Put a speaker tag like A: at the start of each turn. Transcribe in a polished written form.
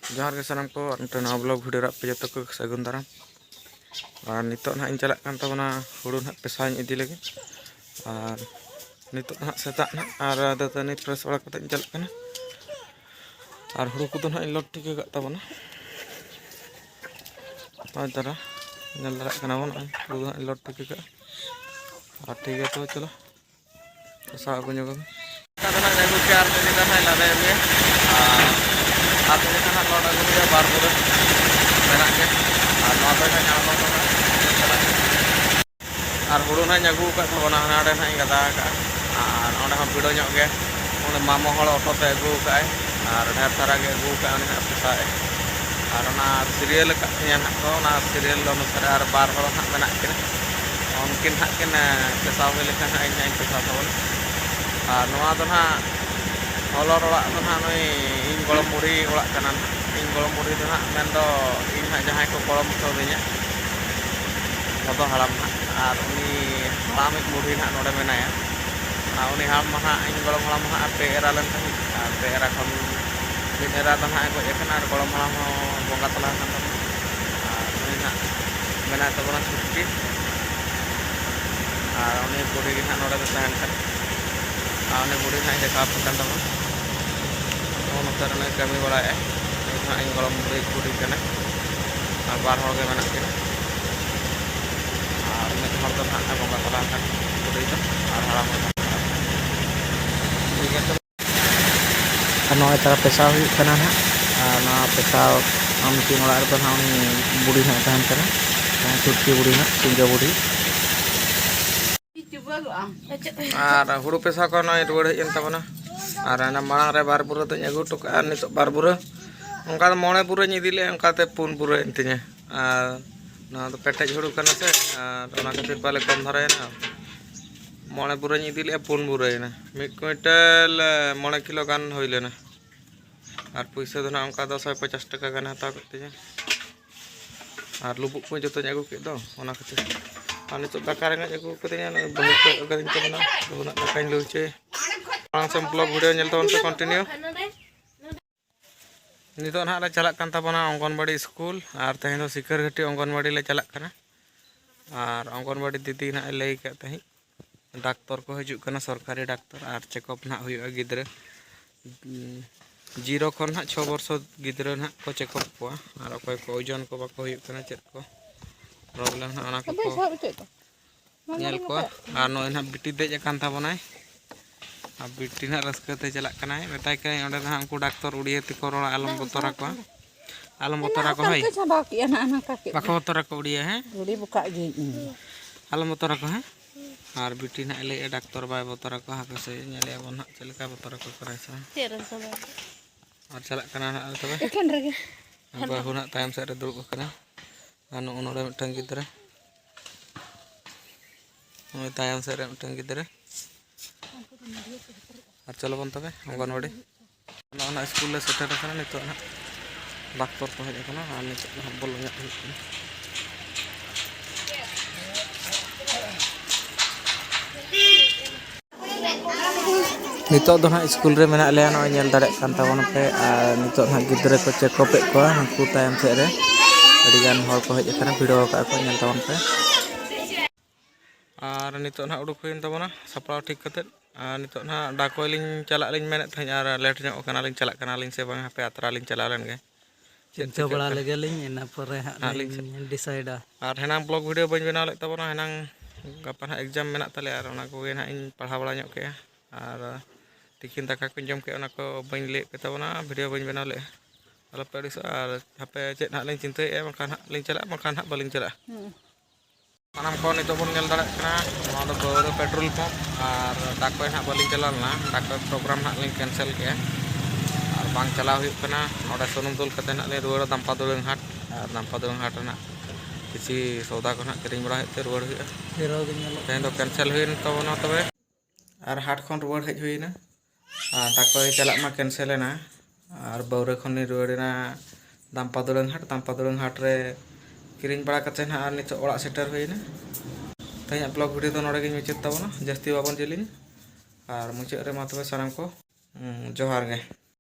A: जोहार के सानाम को नवा ब्लॉग वीडियो रे पे जतो को सगुन दाराम और नितो ना इन चला कान तबना हुड़ू ना पेसा इदी लगे और नितो ना सेता ना और दतनी फ्रेश बड़ा कते इन चला काना और हुड़ू को ना लोड टिके गा तबना और तरा नल दरा काना बन हुड़ू ना लोड टिके गा और ठीक है तो चलो पेसा को जोग तादना जागु चार ले दा है लादे में आप देखना लोड अगु या बार बार मेना के और नवा पे नाम और हुड़ू ना अगु का तबना नाडे ना गदा का और ओंडे हम भिडो ñok ge ओंडे मामो हळ ऑटो ते अगु का और ढेर सारा के अगु का ना पेसा और ना सीरियल का ना को ना सीरियल अनुसार और बार बार ना मेना के उनकिन ना के पेसा हुई लेखा ना इन पेसा तबन और नवा तो ना हॉलर ओड़ा तो ना नई इन गोलम मुड़ी ओड़ा कना इन गोलम मुड़ी तो ना मेन दो इन ना जहां को गोलम तो दिया तो हड़ाम और उनी हड़ाम एक मुड़ी ना नोडे मेनाया और उनी हम ना इन गोलम हड़ाम ना पे एरा लन तही पे एरा खन दिन एरा तो ना को एकना और गोलम हड़ाम हो बोंगा तला kan उनी ना मेना तो बना छुट्टी और उनी मुड़ी ना नोडे तो तहन kan उनी मुड़ी ना देखा पकन तमा नोतर ने कमी बड़ा है ना इन गोलम मुड़ी मुड़ी कने और बार हो गए मेना के और में हर तो ना बोंगा तला kan मुड़ी तो और हड़ाम ठीक है तो नॉय तरह पेसा हुई कना ना ना पेसा हम तीन ओड़ा तो ना उनी बुढ़ी ना तहन कना छुटकी बुढ़ी ना सिंगा बुढ़ी और हुड़ू पेसा को नॉय रुड़ हेन तबना और ना मांग रे बार बुरा तो अगु टुका और नितो बार बुरा उनका तो मोणे बुरा इदिले उनका ते पुन बुरा इंतिने और ना तो पेटेज हुड़ू कना से और ना खातिर पाले कम धरायना मोणे बुरा इदिले पुन बुरा ना मिड क्विंटल मोणे किलो गान होइलेना और पैसा तो ना उनका 250 टाका गान हता करते और लुबुक को जतो अगु के दो ओना खातिर और नितो दाका रेंगा अगु करते बहु को अगदिन तबना बहुना दाकाइन लुचे सम ब्लॉग वीडियो नेल तबन पे कंटिन्यू नितो ना ले चला कान तबना अंगनवाड़ी स्कूल और तहें दो सिकर घाटी अंगनवाड़ी ले चला कना और अंगनवाड़ी दीदी ना लई के तही डाक्टर को हजू कना सरकारी डाक्टर और चेकअप ना हुई गिद्रे 0 खन ना 6 वर्ष गिद्रे ना को चेकअप को और अकोय को ओजन को बाको हुई कना चेक को प्रॉब्लम ना ओना को नेल को और नो ना बिटी देज कान तबनाय अब बिटी ना रस्कते चला कना बताय के ओंडे ना हमको डाक्टर उड़िया तिको रोड़ा आलम बतरा को है बाको बतरा को उड़िया है उड़ी बुका गे आलम बतरा को है और बिटी ना ले डाक्टर बाय बतरा को हाके से नेले बन चलका बतरा को करायसा और चला कना ना तबे एखन रगे बाहु ना टाइम से रे दुड़ कना अन उनोरे मिटन गिदरे ओय टाइम से रे मिटन गिदरे और चलो बन तबे अंगनवाड़ी ना स्कूल ले सेटर कना नितो ना डाक्टर को हेज कना और नितो बोल nya नितो दो ना स्कूल रे मेना ले ना नेल दाड़े कान तबन पे नितो ना गिद्रे को चेकअप पे को हमकु टाइम से रे अडी गान हर को हेज कना वीडियो का को नेल तबन पे और नितो ना उडुक होइन तबना सपड़ा ठीक कते नितो ना डाको लिन चला लिन मेने थे और लेट ᱧᱚᱜ कना लिन चला कना लिन से बांग पे आतरा लिन चला लेन गे
B: चिंता बड़ा लगे लिन एना परे लिन डिसाइड
A: और हेना ब्लॉग वीडियो बन बनाव ले तबना हेना गपा ना एग्जाम मेना तले और ओना को गे ना इन पढ़ा बड़ा ᱧᱚᱜ के और तिकिन दाका को जम के ओना को बन ले पे तबना वीडियो बन बनाव ले अल पेडिस और हापे चेत ना लिन चिंता ए मखान लिन चला मखान बलिन चला सानाम को नितो बन नेल दाड़े कना नोआ दो बौर पेट्रोल पंप और डाको ना बलिन चला ना डाको प्रोग्राम ना लिन कैंसिल के और बांग चला हुई कना ओडे सुनुम दुल कते ना ले रुवाड़ दाम्पा दुलंग हाट और दाम्पा दुलंग हाट ना किसी सौदा को ना किरिंग बड़ा हेते रुवाड़ हुई
B: हेरो गे नेलो
A: तें दो कैंसिल हुई तबना तबे और हाट खन रुवाड़ हेज हुईना और डाको चला मा कैंसिल ना और बौर खन रुवाड़ना दाम्पा दुलंग हाट रे किरिंग बड़ा कते ना और नितो ओड़ा सेटर हुईना तैया ब्लॉग वीडियो तो नोडे गे मुचाद तबना जस्ती बाबन जिलिन और मुचाद रे मा तबे सानाम को जोहार गे।